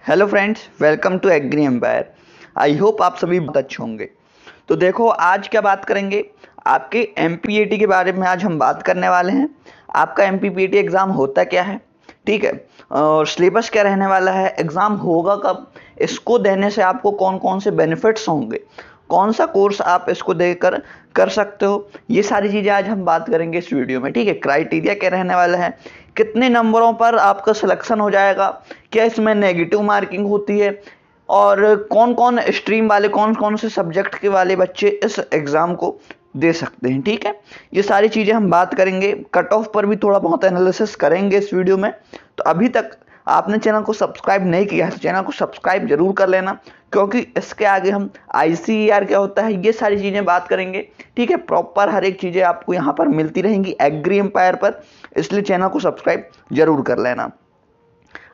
Hello friends, welcome to Agri Empire. I hope आप सभी बहुत अच्छे होंगे। तो देखो, आज क्या बात करेंगे, आपके एमपीएटी के बारे में आज हम बात करने वाले हैं। आपका एमपीएटी एग्ज़ाम होता क्या है, ठीक है, और सिलेबस क्या रहने वाला है, एग्ज़ाम होगा कब, इसको देने से आपको कौन कौन से बेनिफिट्स होंगे, कौन सा कोर्स आप इसको देकर कर सकते हो, ये सारी चीज़ें आज हम बात करेंगे इस वीडियो में। ठीक है, क्राइटेरिया क्या रहने वाला है, कितने नंबरों पर आपका सिलेक्शन हो जाएगा, क्या इसमें नेगेटिव मार्किंग होती है, और कौन कौन स्ट्रीम वाले, कौन कौन से सब्जेक्ट के वाले बच्चे इस एग्ज़ाम को दे सकते हैं। ठीक है, ये सारी चीज़ें हम बात करेंगे। कट ऑफ पर भी थोड़ा बहुत एनालिसिस करेंगे इस वीडियो में। तो अभी तक आपने चैनल को सब्सक्राइब नहीं किया है तो चैनल को सब्सक्राइब जरूर कर लेना, क्योंकि इसके आगे हम आईसीईआर क्या होता है, ये सारी चीज़ें बात करेंगे। ठीक है, प्रॉपर हर एक चीज़ें आपको यहाँ पर मिलती रहेंगी एग्री एम्पायर पर, इसलिए चैनल को सब्सक्राइब जरूर कर लेना।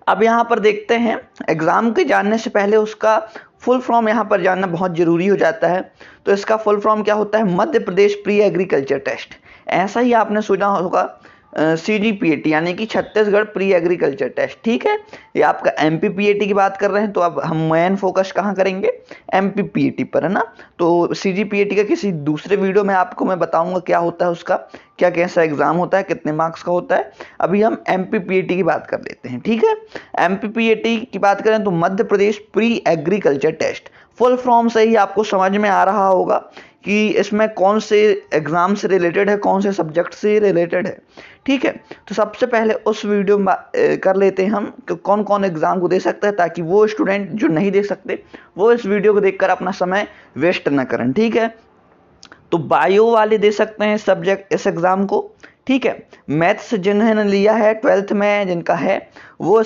अब यहाँ पर देखते हैं, एग्ज़ाम के जानने से पहले उसका फुल फॉर्म यहाँ पर जानना बहुत ज़रूरी हो जाता है। तो इसका फुल फॉर्म क्या होता है, मध्य प्रदेश प्री एग्रीकल्चर टेस्ट। ऐसा ही आपने सुना होगा CGPAT यानी कि छत्तीसगढ़ प्री एग्रीकल्चर टेस्ट। ठीक है, ये आपका MPPAT की बात कर रहे हैं, तो अब हम मेन फोकस कहाँ करेंगे, MPPAT पर, है ना। तो CGPAT का किसी दूसरे वीडियो में आपको मैं बताऊंगा क्या होता है, उसका क्या कैसा एग्जाम होता है, कितने मार्क्स का होता है। अभी हम MPPAT की बात कर लेते हैं। ठीक है, MPPAT की बात करें तो Madhya Pradesh pre agriculture test. Full form से ही आपको समझ में आ रहा होगा कि इसमें कौन से एग्जाम से रिलेटेड है, कौन से सब्जेक्ट से रिलेटेड है। ठीक है, तो सबसे पहले उस वीडियो में कर लेते हैं हम कि कौन कौन एग्जाम को दे सकता है, ताकि वो स्टूडेंट जो नहीं दे सकते वो इस वीडियो को देखकर अपना समय वेस्ट न करें। ठीक है, तो बायो वाले दे सकते हैं सब्जेक्ट इस एग्ज़ाम को। ठीक है, मैथ्स जिन्होंने लिया है 12th में जिनका है वो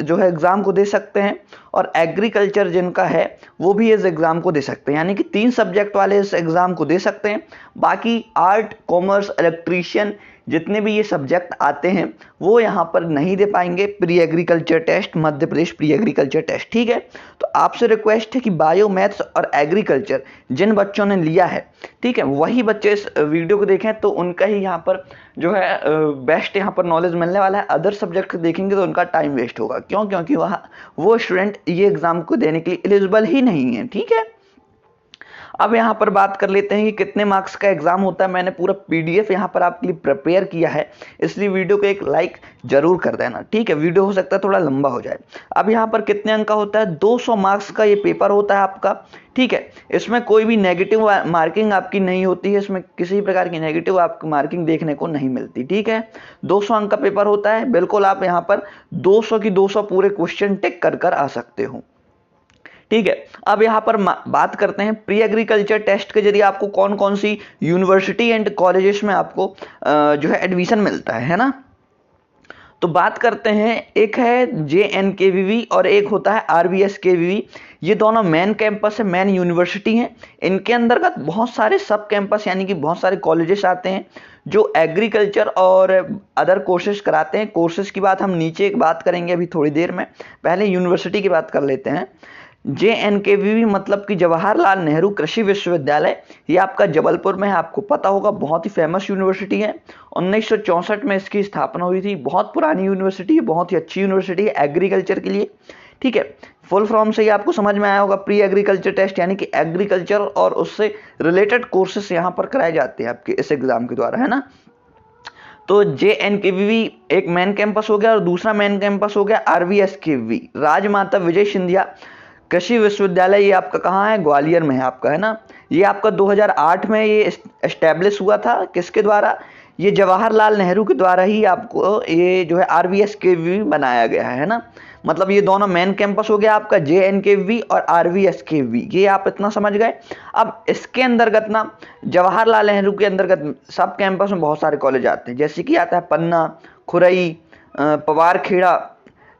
जो है एग्ज़ाम को दे सकते हैं, और एग्रीकल्चर जिनका है वो भी इस एग्ज़ाम को दे सकते हैं। यानी कि 3 सब्जेक्ट वाले इस एग्ज़ाम को दे सकते हैं। बाकी आर्ट, कॉमर्स, इलेक्ट्रीशियन जितने भी ये सब्जेक्ट आते हैं वो यहाँ पर नहीं दे पाएंगे प्री एग्रीकल्चर टेस्ट, मध्य प्रदेश प्री एग्रीकल्चर टेस्ट। ठीक है, तो आपसे रिक्वेस्ट है कि बायो, मैथ्स और एग्रीकल्चर जिन बच्चों ने लिया है, ठीक है, वही बच्चे इस वीडियो को देखें, तो उनका ही यहाँ पर जो है बेस्ट यहाँ पर नॉलेज मिलने वाला है। अदर सब्जेक्ट देखेंगे तो उनका टाइम वेस्ट होगा। क्यों? क्योंकि वहाँ वो स्टूडेंट ये एग्ज़ाम को देने के लिए एलिजिबल ही नहीं है। ठीक है, अब यहाँ पर बात कर लेते हैं कि कितने मार्क्स का एग्जाम होता है। मैंने पूरा PDF यहाँ पर आपके लिए प्रिपेयर किया है, इसलिए वीडियो को एक लाइक जरूर कर देना। ठीक है, वीडियो हो सकता है थोड़ा लंबा हो जाए। अब यहाँ पर कितने अंक का होता है, 200 मार्क्स का ये पेपर होता है आपका। ठीक है, इसमें कोई भी नेगेटिव मार्किंग आपकी नहीं होती है, इसमें किसी प्रकार की नेगेटिव आपकी मार्किंग देखने को नहीं मिलती। ठीक है, 200 अंक का पेपर होता है। बिल्कुल आप यहाँ पर 200 की 200 पूरे क्वेश्चन टिक कर कर आ सकते हो। ठीक है, अब यहाँ पर बात करते हैं प्री एग्रीकल्चर टेस्ट के जरिए आपको कौन कौन सी यूनिवर्सिटी एंड कॉलेजेस में आपको जो है एडमिशन मिलता है ना। तो बात करते हैं, एक है JNKVV और एक होता है RVSKVV। ये दोनों मेन कैंपस है, मेन यूनिवर्सिटी हैं। इनके अंतर्गत बहुत सारे सब कैंपस यानी कि बहुत सारे कॉलेजेस आते हैं जो एग्रीकल्चर और अदर कोर्सेज कराते हैं। कोर्सेज की बात हम नीचे बात करेंगे अभी थोड़ी देर में, पहले यूनिवर्सिटी की बात कर लेते हैं। JNKVV मतलब कि जवाहरलाल नेहरू कृषि विश्वविद्यालय, ये आपका जबलपुर में है, आपको पता होगा, बहुत ही फेमस यूनिवर्सिटी है। 1964 में इसकी स्थापना हुई थी। बहुत पुरानी यूनिवर्सिटी है, बहुत ही अच्छी यूनिवर्सिटी है एग्रीकल्चर के लिए। ठीक है, फुल फॉर्म से ही आपको समझ में आया होगा, प्री एग्रीकल्चर टेस्ट यानी कि एग्रीकल्चर और उससे रिलेटेड कोर्सेस यहाँ पर कराए जाते हैं आपके इस एग्जाम के द्वारा, है ना। तो JNKVV एक मेन कैंपस हो गया, और दूसरा मेन कैंपस हो गया RVSKVV, राजमाता विजय सिंधिया कृषि विश्वविद्यालय। ये आपका कहाँ है, ग्वालियर में है आपका, है ना। ये आपका 2008 में ये एस्टेब्लिश हुआ था, किसके द्वारा, ये जवाहरलाल नेहरू के द्वारा ही आपको ये जो है RVSKVV बनाया गया है ना। मतलब ये दोनों मेन कैंपस हो गया आपका JNKVV और RVSKVV, ये आप इतना समझ गए। अब इसके अंतर्गत ना, जवाहरलाल नेहरू के अंतर्गत सब कैंपस में बहुत सारे कॉलेज आते हैं, जैसे कि आता है पन्ना, खुरई, पवारखेड़ा,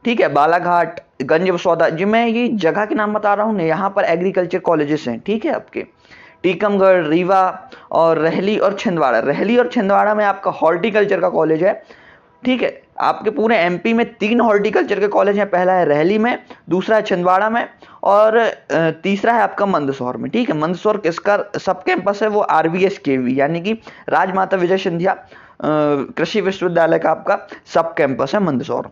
ठीक है, बालाघाट, गंज बसौदा। जी मैं ये जगह के नाम बता रहा हूँ, यहाँ पर एग्रीकल्चर कॉलेजेस हैं। ठीक है, आपके टीकमगढ़, रीवा और रहली और छिंदवाड़ा। रहली और छिंदवाड़ा में आपका हॉर्टिकल्चर का कॉलेज है। ठीक है, आपके पूरे MP में 3 हॉर्टिकल्चर के कॉलेज हैं। पहला है रहली में, दूसरा है छिंदवाड़ा में, और तीसरा है आपका मंदसौर में। ठीक है, मंदसौर किसका सब कैंपस है, वो RVSKVV यानी कि राजमाता विजय सिंधिया कृषि विश्वविद्यालय का आपका सब कैंपस है मंदसौर।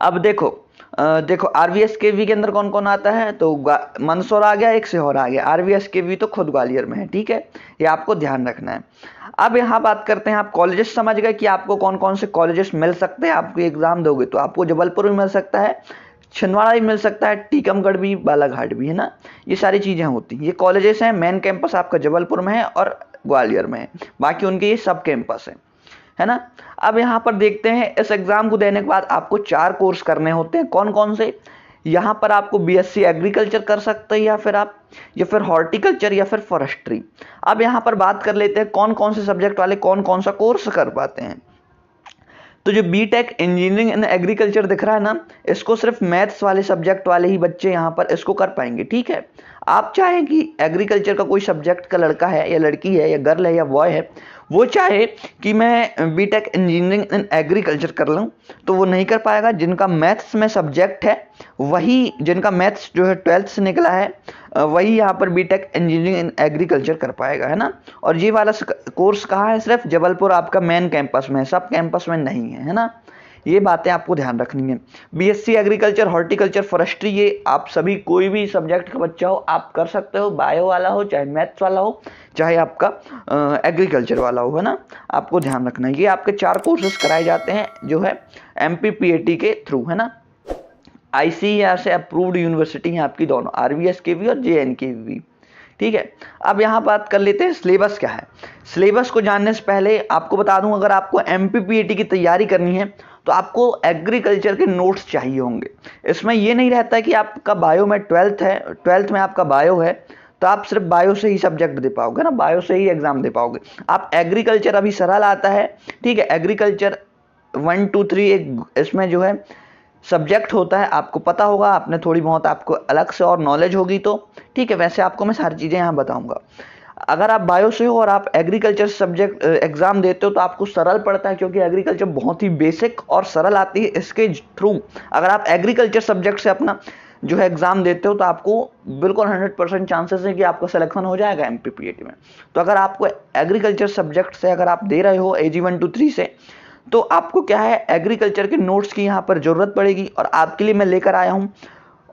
अब देखो, देखो RVSKV के अंदर कौन कौन आता है, तो मंदसौर आ गया, एक सीहोर आ गया। RVSKV तो खुद ग्वालियर में है, ठीक है, ये आपको ध्यान रखना है। अब यहाँ बात करते हैं, आप कॉलेजेस समझ गए कि आपको कौन कौन से कॉलेजेस मिल सकते हैं। आपको एग्जाम दोगे तो आपको जबलपुर में मिल सकता है, छिंदवाड़ा भी मिल सकता है, टीकमगढ़ भी, बालाघाट भी, है ना। ये सारी चीज़ें होती हैं, ये कॉलेजेस हैं। मेन कैंपस आपका जबलपुर में है और ग्वालियर में है, बाकी उनके ये सब कैंपस है ना। अब यहाँ पर देखते हैं, इस एग्जाम को देने के बाद आपको 4 कोर्स करने होते हैं। कौन कौन से, यहाँ पर आपको BSc एग्रीकल्चर कर सकते हैं, या फिर हॉर्टिकल्चर, या फिर फॉरेस्ट्री। अब यहाँ पर बात कर लेते हैं कौन कौन से सब्जेक्ट वाले कौन कौन सा कोर्स कर पाते हैं। तो जो बीटेक इंजीनियरिंग इन एग्रीकल्चर दिख रहा है ना, इसको सिर्फ मैथ्स वाले सब्जेक्ट वाले ही बच्चे यहाँ पर इसको कर पाएंगे, ठीक है। आप चाहें कि एग्रीकल्चर का कोई सब्जेक्ट का लड़का है या लड़की है या गर्ल है या बॉय है, वो चाहे कि मैं बीटेक इंजीनियरिंग इन एग्रीकल्चर कर लूँ, तो वो नहीं कर पाएगा। जिनका मैथ्स में सब्जेक्ट है, वही जिनका मैथ्स जो है 12th से निकला है, वही यहाँ पर बीटेक इंजीनियरिंग इन एग्रीकल्चर कर पाएगा, है ना। और ये वाला कोर्स कहाँ है, सिर्फ जबलपुर आपका मेन कैंपस में है, सब कैंपस में नहीं है ना। ये बातें आपको ध्यान रखनी है। BSc एग्रीकल्चर, हॉर्टिकल्चर, फॉरेस्ट्री, ये आप सभी कोई भी सब्जेक्ट का बच्चा हो आप कर सकते हो, बायो वाला हो चाहे मैथ्स वाला हो चाहे आपका एग्रीकल्चर वाला हो, है ना। आपको ध्यान रखना है, ये आपके 4 कोर्सेज कराए जाते हैं जो है MPPAT के थ्रू, है ना। ICAR से अप्रूव्ड यूनिवर्सिटी है आपकी दोनों, RVSKV और JNKV, ठीक है। अब यहाँ बात कर लेते हैं सिलेबस क्या है। सिलेबस को जानने से पहले आपको बता दूं, अगर आपको MPPAT की तैयारी करनी है तो आपको एग्रीकल्चर के नोट्स चाहिए होंगे। इसमें ये नहीं रहता कि आपका बायो में 12th है, 12th में आपका बायो है तो आप सिर्फ बायो से ही सब्जेक्ट दे पाओगे ना, बायो से ही एग्जाम दे पाओगे। आप एग्रीकल्चर अभी सरल आता है, ठीक है, एग्रीकल्चर 1 2 3 एक इसमें जो है सब्जेक्ट होता है, आपको पता होगा, आपने थोड़ी बहुत आपको अलग से और नॉलेज होगी तो ठीक है। वैसे आपको मैं सारी चीज़ें यहाँ बताऊंगा। अगर आप बायो से हो और आप एग्रीकल्चर सब्जेक्ट एग्जाम देते हो तो आपको सरल पड़ता है, क्योंकि एग्रीकल्चर बहुत ही बेसिक और सरल आती है। इसके थ्रू अगर आप एग्रीकल्चर सब्जेक्ट से अपना जो है एग्जाम देते हो तो आपको बिल्कुल 100% चांसेस है कि आपका सिलेक्शन हो जाएगा MPPAT में। तो अगर आपको एग्रीकल्चर सब्जेक्ट से अगर आप दे रहे हो AG 1 2 3 से, तो आपको क्या है, एग्रीकल्चर के नोट्स की यहाँ पर जरूरत पड़ेगी। और आपके लिए मैं लेकर आया हूँ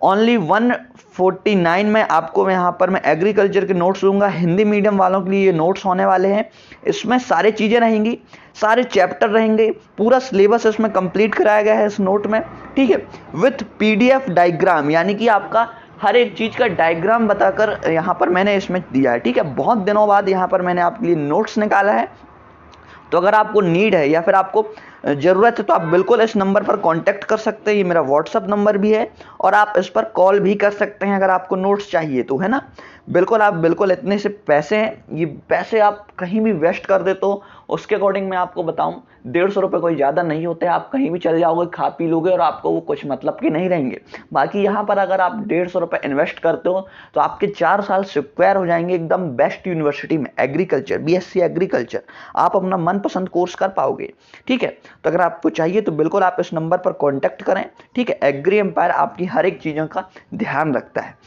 ओनली 149 में आपको यहाँ पर मैं एग्रीकल्चर के नोट्स दूंगा। हिंदी मीडियम वालों के लिए ये नोट्स होने वाले हैं। इसमें सारी चीज़ें रहेंगी, सारे चैप्टर रहेंगे, पूरा सिलेबस इसमें कंप्लीट कराया गया है इस नोट में, ठीक है, विथ PDF डायग्राम, यानी कि आपका हर एक चीज़ का डायग्राम बताकर यहाँ पर मैंने इसमें दिया है, ठीक है। बहुत दिनों बाद यहाँ पर मैंने आपके लिए नोट्स निकाला है। तो अगर आपको नीड है या फिर आपको ज़रूरत है तो आप बिल्कुल इस नंबर पर कांटेक्ट कर सकते हैं। ये मेरा WhatsApp नंबर भी है और आप इस पर कॉल भी कर सकते हैं अगर आपको नोट्स चाहिए तो, है ना। बिल्कुल आप बिल्कुल इतने से पैसे हैं, ये पैसे आप कहीं भी वेस्ट कर दे तो उसके अकॉर्डिंग मैं आपको बताऊं 150 रुपये कोई ज़्यादा नहीं होते। आप कहीं भी चल जाओगे, खा पी लोगे और आपको वो कुछ मतलब के नहीं रहेंगे। बाकी यहाँ पर अगर आप 150 रुपये इन्वेस्ट करते हो तो आपके 4 साल सिक्योर हो जाएंगे एकदम बेस्ट यूनिवर्सिटी में। एग्रीकल्चर, BSc एग्रीकल्चर, आप अपना मनपसंद कोर्स कर पाओगे, ठीक है। तो अगर आपको चाहिए तो बिल्कुल आप इस नंबर पर कॉन्टैक्ट करें, ठीक है। एग्री एम्पायर आपकी हर एक चीज़ों का ध्यान रखता है।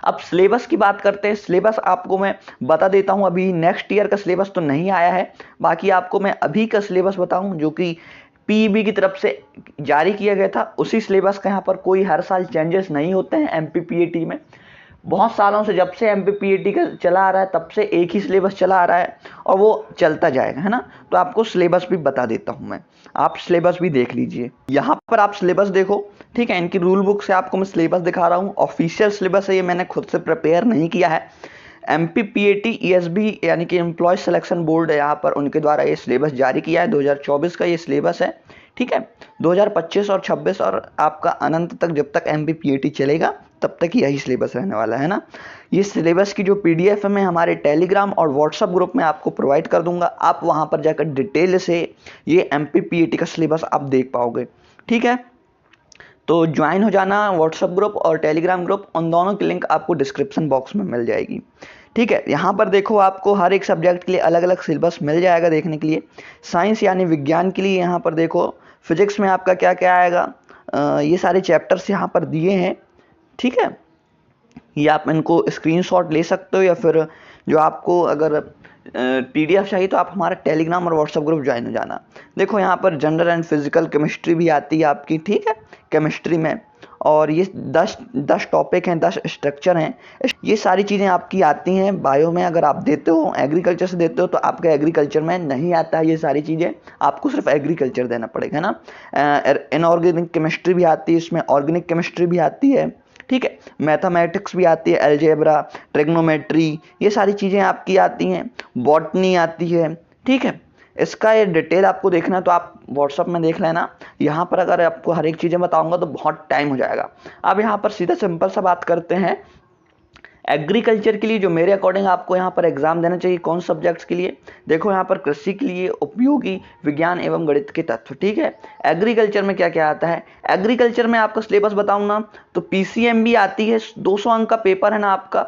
अब सिलेबस की बात करते हैं। सिलेबस आपको मैं बता देता हूं, अभी नेक्स्ट ईयर का सिलेबस तो नहीं आया है, बाकी आपको मैं अभी का सिलेबस बताऊं जो कि PEB की तरफ से जारी किया गया था, उसी सिलेबस का यहाँ पर कोई हर साल चेंजेस नहीं होते हैं। MPPAT में बहुत सालों से, जब से MPPAT का चला आ रहा है तब से एक ही सिलेबस चला आ रहा है और वो चलता जाएगा, है ना। तो आपको सिलेबस भी बता देता हूँ मैं, आप सिलेबस भी देख लीजिए। यहाँ पर आप सिलेबस देखो, ठीक है। इनकी रूल बुक से आपको मैं सिलेबस दिखा रहा हूँ। ऑफिशियल सिलेबस है ये, मैंने खुद से प्रिपेयर नहीं किया है। MPPAT ESB यानी कि एम्प्लॉय सिलेक्शन बोर्ड है, यहाँ पर उनके द्वारा ये सिलेबस जारी किया है। 2024 का ये सिलेबस है, ठीक है। 2025 और 26 और आपका अनंत तक, जब तक MPPAT चलेगा तब तक यही सिलेबस रहने वाला है ना। ये सिलेबस की जो PDF है मैं हमारे टेलीग्राम और WhatsApp ग्रुप में आपको प्रोवाइड कर दूंगा। आप वहाँ पर जाकर डिटेल से ये MPPAT का सिलेबस आप देख पाओगे, ठीक है। तो ज्वाइन हो जाना WhatsApp ग्रुप और टेलीग्राम ग्रुप, उन दोनों की लिंक आपको डिस्क्रिप्शन बॉक्स में मिल जाएगी, ठीक है। यहाँ पर देखो आपको हर एक सब्जेक्ट के लिए अलग अलग सिलेबस मिल जाएगा देखने के लिए। साइंस यानी विज्ञान के लिए यहाँ पर देखो फिजिक्स में आपका क्या क्या आएगा, ये सारे चैप्टर्स यहाँ पर दिए हैं, ठीक है। ये आप इनको स्क्रीनशॉट ले सकते हो, या फिर जो आपको अगर PDF चाहिए तो आप हमारा टेलीग्राम और व्हाट्सएप ग्रुप ज्वाइन हो जाना। देखो यहाँ पर जनरल एंड फिजिकल केमिस्ट्री भी आती है आपकी, ठीक है, केमिस्ट्री में, और ये 10 टॉपिक हैं, 10 स्ट्रक्चर हैं, ये सारी चीज़ें आपकी आती हैं बायो में। अगर आप देते हो एग्रीकल्चर से देते हो तो आपके एग्रीकल्चर में नहीं आता है ये सारी चीज़ें, आपको सिर्फ एग्रीकल्चर देना पड़ेगा ना। इनऑर्गेनिक केमिस्ट्री भी आती है इसमें, ऑर्गेनिक केमिस्ट्री भी आती है, ठीक है, मैथमेटिक्स भी आती है, अलजेब्रा, ट्रिग्नोमेट्री, ये सारी चीज़ें आपकी आती हैं, बॉटनी आती है, ठीक है। इसका ये डिटेल आपको देखना है तो आप व्हाट्सअप में देख लेना। यहाँ पर अगर आपको हर एक चीज़ें बताऊंगा तो बहुत टाइम हो जाएगा। अब यहाँ पर सीधा सिंपल सा बात करते हैं एग्रीकल्चर के लिए जो मेरे अकॉर्डिंग आपको यहाँ पर एग्जाम देना चाहिए कौन सब्जेक्ट्स के लिए। देखो यहाँ पर कृषि के लिए उपयोगी विज्ञान एवं गणित के तत्व, ठीक है। एग्रीकल्चर में क्या क्या आता है, एग्रीकल्चर में आपका सिलेबस बताऊँ ना तो PCMB आती है, 200 अंक का पेपर है ना आपका,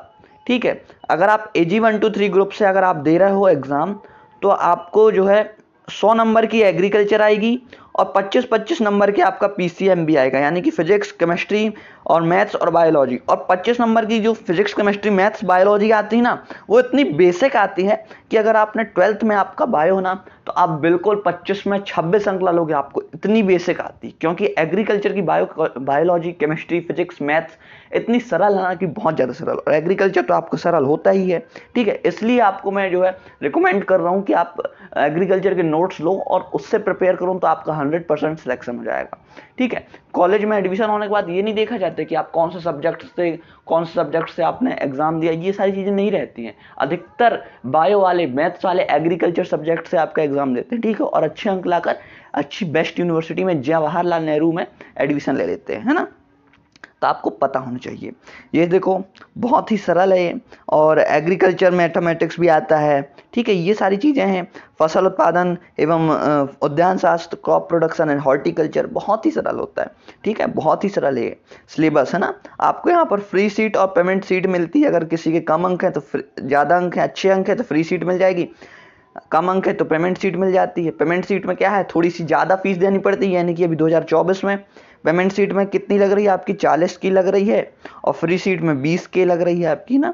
ठीक है। अगर आप AG 1 2 3 ग्रुप से अगर आप दे रहे हो एग्ज़ाम तो आपको जो है 100 नंबर की एग्रीकल्चर आएगी और 25-25 नंबर के आपका PCMB आएगा, यानी कि फिजिक्स, केमिस्ट्री और मैथ्स और बायोलॉजी। और 25 नंबर की जो फिजिक्स, केमिस्ट्री, मैथ्स, बायोलॉजी आती है ना, वो इतनी बेसिक आती है कि अगर आपने 12th में आपका बायो ना तो आप बिल्कुल 25 में 26 अंक ला लोगे, आपको इतनी बेसिक आती। क्योंकि एग्रीकल्चर की बायोलॉजी, केमिस्ट्री, फिजिक्स, मैथ्स इतनी सरल है ना कि बहुत ज़्यादा सरल, और एग्रीकल्चर तो आपको सरल होता ही है, ठीक है। इसलिए आपको मैं जो है रिकमेंड कर रहा हूँ कि आप एग्रीकल्चर के नोट्स लो और उससे प्रिपेयर करो तो आपका 100% सिलेक्शन हो जाएगा, ठीक है। कॉलेज में एडमिशन होने के बाद ये नहीं देखा जाता कि आप कौन से सब्जेक्ट से आपने एग्जाम दिया, ये सारी चीज़ें नहीं रहती हैं। अधिकतर बायो वाले, मैथ्स वाले एग्रीकल्चर सब्जेक्ट से आपका एग्जाम देते हैं, ठीक है, और अच्छे अंक लाकर अच्छी बेस्ट यूनिवर्सिटी में जवाहरलाल नेहरू में एडमिशन ले लेते हैं, है ना। तो आपको पता होना चाहिए। ये देखो बहुत ही सरल है ये, और एग्रीकल्चर मैथमेटिक्स भी आता है, ठीक है। ये सारी चीज़ें हैं, फसल उत्पादन एवं उद्यान शास्त्र, क्रॉप प्रोडक्शन एंड हॉर्टिकल्चर बहुत ही सरल होता है, ठीक है, बहुत ही सरल है सिलेबस, है ना। आपको यहाँ पर फ्री सीट और पेमेंट सीट मिलती है। अगर किसी के कम अंक हैं तो ज़्यादा अंक हैं, अच्छे अंक है तो फ्री सीट मिल जाएगी, कम अंक है तो पेमेंट सीट मिल जाती है। पेमेंट सीट में क्या है, थोड़ी सी ज़्यादा फीस देनी पड़ती है, यानी कि अभी 2024 में पेमेंट सीट में कितनी लग रही है आपकी, 40 की लग रही है, और फ्री सीट में 20 के लग रही है आपकी ना,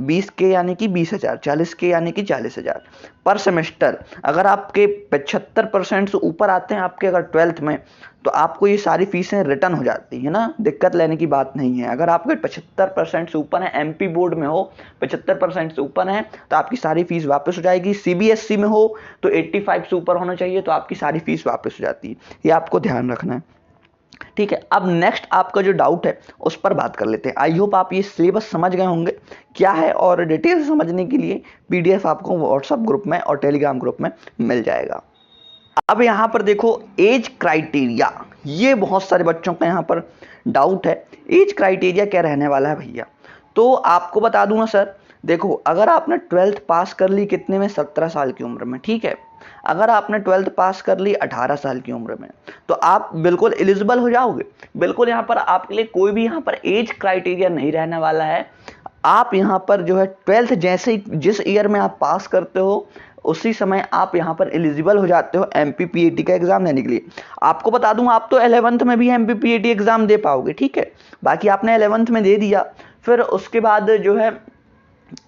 20 के यानी कि 20,000, 40 के यानी कि 40,000 पर सेमेस्टर। अगर आपके 75% से ऊपर आते हैं आपके अगर 12th में तो आपको ये सारी फीसें रिटर्न हो जाती है ना, दिक्कत लेने की बात नहीं है। अगर आपके 75% से ऊपर है, MP बोर्ड में हो 75% से ऊपर है तो आपकी सारी फीस वापस हो जाएगी। CBSE में हो तो 85 से ऊपर होना चाहिए तो आपकी सारी फीस वापस हो जाती है, ये आपको ध्यान रखना है, ठीक है। अब नेक्स्ट आपका जो डाउट है उस पर बात कर लेते हैं। आई होप आप ये सिलेबस समझ गए होंगे क्या है, और डिटेल समझने के लिए PDF आपको व्हाट्सएप ग्रुप में और टेलीग्राम ग्रुप में मिल जाएगा। अब यहाँ पर देखो एज क्राइटेरिया, ये बहुत सारे बच्चों का यहाँ पर डाउट है, एज क्राइटेरिया क्या रहने वाला है भैया। तो आपको बता दूंगा सर, देखो अगर आपने 12th पास कर ली कितने में, 17 साल की उम्र में, ठीक है। अगर आपने 12th पास कर ली 18 साल की उम्र में तो आप बिल्कुल एलिजिबल हो जाओगे, बिल्कुल। यहाँ पर आपके लिए कोई भी यहाँ पर एज क्राइटेरिया नहीं रहने वाला है। आप यहाँ पर जो है 12th जैसे ही जिस ईयर में आप पास करते हो उसी समय आप यहाँ पर एलिजिबल हो जाते हो MPPAT का एग्जाम देने के लिए। आपको बता दूं आप तो 11th में भी MPPAT एग्जाम दे पाओगे, ठीक है। बाकी आपने 11th में दे दिया, फिर उसके बाद जो है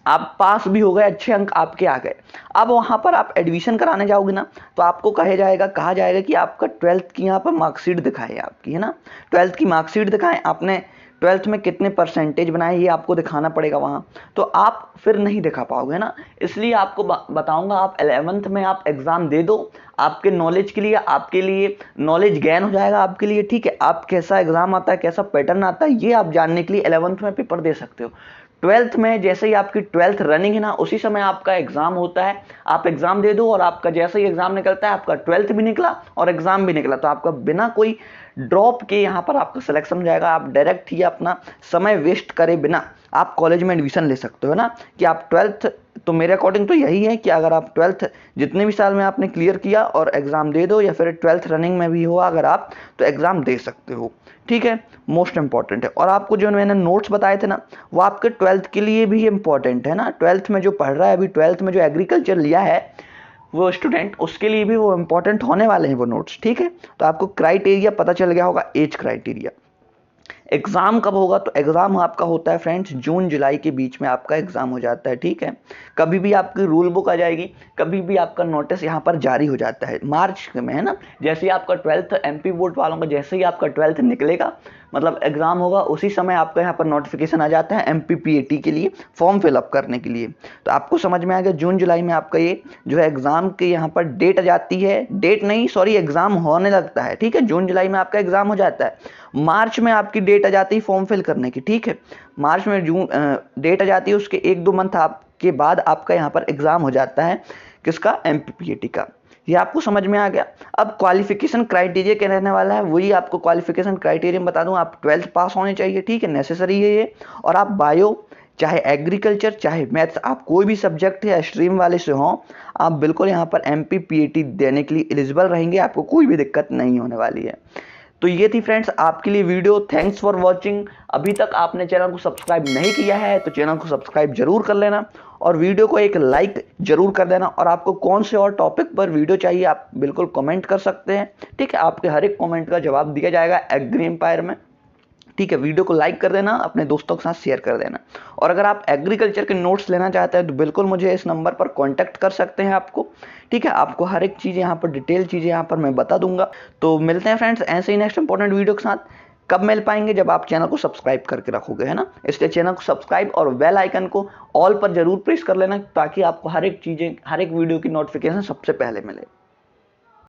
आप पास भी हो गए, अच्छे अंक आपके आ गए। अब वहाँ पर आप एडमिशन कराने जाओगे ना तो आपको कहा जाएगा कि आपका 12th की यहाँ पर मार्कशीट दिखाए आपकी, है ना, 12th की मार्कशीट दिखाएं, आपने 12th में कितने परसेंटेज बनाए ये आपको दिखाना पड़ेगा वहाँ, तो आप फिर नहीं दिखा पाओगे ना। इसलिए आपको बताऊंगा आप 11th में आप एग्ज़ाम दे दो, आपके नॉलेज के लिए, आपके लिए नॉलेज गेन हो जाएगा आपके लिए, ठीक है। आप कैसा एग्ज़ाम आता है, कैसा पैटर्न आता है, ये आप जानने के लिए 11th में पेपर दे सकते हो। 12th में जैसे ही आपकी 12th रनिंग है ना उसी समय आपका एग्जाम होता है, आप एग्जाम दे दो और आपका जैसे ही एग्जाम निकलता है आपका 12th भी निकला और एग्जाम भी निकला, तो आपका बिना कोई ड्रॉप के यहाँ पर आपका सिलेक्शन हो जाएगा। आप डायरेक्ट ही अपना समय वेस्ट करे बिना आप कॉलेज में एडमिशन ले सकते हो ना, कि आप 12th, तो मेरे अकॉर्डिंग तो यही है कि अगर आप 12th जितने भी साल में आपने क्लियर किया और एग्जाम दे दो, या फिर 12th रनिंग में भी हो अगर आप तो एग्जाम दे सकते हो, ठीक है। मोस्ट इंपॉर्टेंट है। और आपको जो मैंने नोट्स बताए थे ना वो आपके 12th के लिए भी इंपॉर्टेंट है ना, 12th में जो पढ़ रहा है अभी, 12th में जो एग्रीकल्चर लिया है वो स्टूडेंट, उसके लिए भी वो इंपॉर्टेंट होने वाले हैं वो नोट्स, ठीक है। तो आपको क्राइटेरिया पता चल गया होगा, एज क्राइटेरिया। एग्ज़ाम कब होगा, तो एग्ज़ाम आपका होता है फ्रेंड्स जून जुलाई के बीच में आपका एग्ज़ाम हो जाता है, ठीक है। कभी भी आपकी रूल बुक आ जाएगी, कभी भी आपका नोटिस यहाँ पर जारी हो जाता है मार्च में, है ना। जैसे ही आपका 12th एमपी बोर्ड वालों का जैसे ही आपका 12th निकलेगा, मतलब एग्ज़ाम होगा, उसी समय आपका यहाँ पर नोटिफिकेशन आ जाता है एमपीपीएटी के लिए फॉर्म फिलअप करने के लिए। तो आपको समझ में आ गया, जून जुलाई में आपका ये जो है एग्ज़ाम के यहाँ पर डेट आ जाती है, डेट नहीं सॉरी एग्ज़ाम होने लगता है, ठीक है। जून जुलाई में आपका एग्ज़ाम हो जाता है, मार्च में आपकी डेट आ जाती है फॉर्म फिल करने की, ठीक है। मार्च में डेट आ जाती है, उसके 1-2 मंथ आपके बाद आपका यहाँ पर एग्ज़ाम हो जाता है किसका, एमपीपीएटी का। ये आपको समझ में आ गया। अब क्वालिफिकेशन क्राइटेरिया क्या रहने वाला है, वही आपको क्वालिफिकेशन क्राइटेरिया बता दूं। आप 12th पास होने चाहिए, ठीक है, नेसेसरी है ये। और आप बायो चाहे एग्रीकल्चर चाहे मैथ्स, आप कोई भी सब्जेक्ट या स्ट्रीम वाले से हों, आप बिल्कुल यहाँ पर एमपीपीएटी देने के लिए एलिजिबल रहेंगे, आपको कोई भी दिक्कत नहीं होने वाली है। तो ये थी फ्रेंड्स आपके लिए वीडियो। Thanks for watching. अभी तक आपने चैनल को सब्सक्राइब नहीं किया है तो चैनल को सब्सक्राइब जरूर कर लेना और वीडियो को एक लाइक जरूर कर देना। और आपको कौन से और टॉपिक पर वीडियो चाहिए आप बिल्कुल कमेंट कर सकते हैं, ठीक है। आपके हर एक कमेंट का जवाब दिया जाएगा एग्री एम्पायर में, ठीक है। वीडियो को लाइक कर देना, अपने दोस्तों के साथ शेयर कर देना। और अगर आप एग्रीकल्चर के नोट्स लेना चाहते हैं तो बिल्कुल मुझे इस नंबर पर कांटेक्ट कर सकते हैं आपको, ठीक है। आपको हर एक चीज़ यहाँ पर डिटेल चीज़ें यहाँ पर मैं बता दूंगा। तो मिलते हैं फ्रेंड्स ऐसे ही नेक्स्ट इंपॉर्टेंट वीडियो के साथ। कब मिल पाएंगे, जब आप चैनल को सब्सक्राइब करके रखोगे, है ना। इसलिए चैनल को सब्सक्राइब और बेल आइकन को ऑल पर जरूर प्रेस कर लेना, ताकि आपको हर एक वीडियो की नोटिफिकेशन सबसे पहले मिले।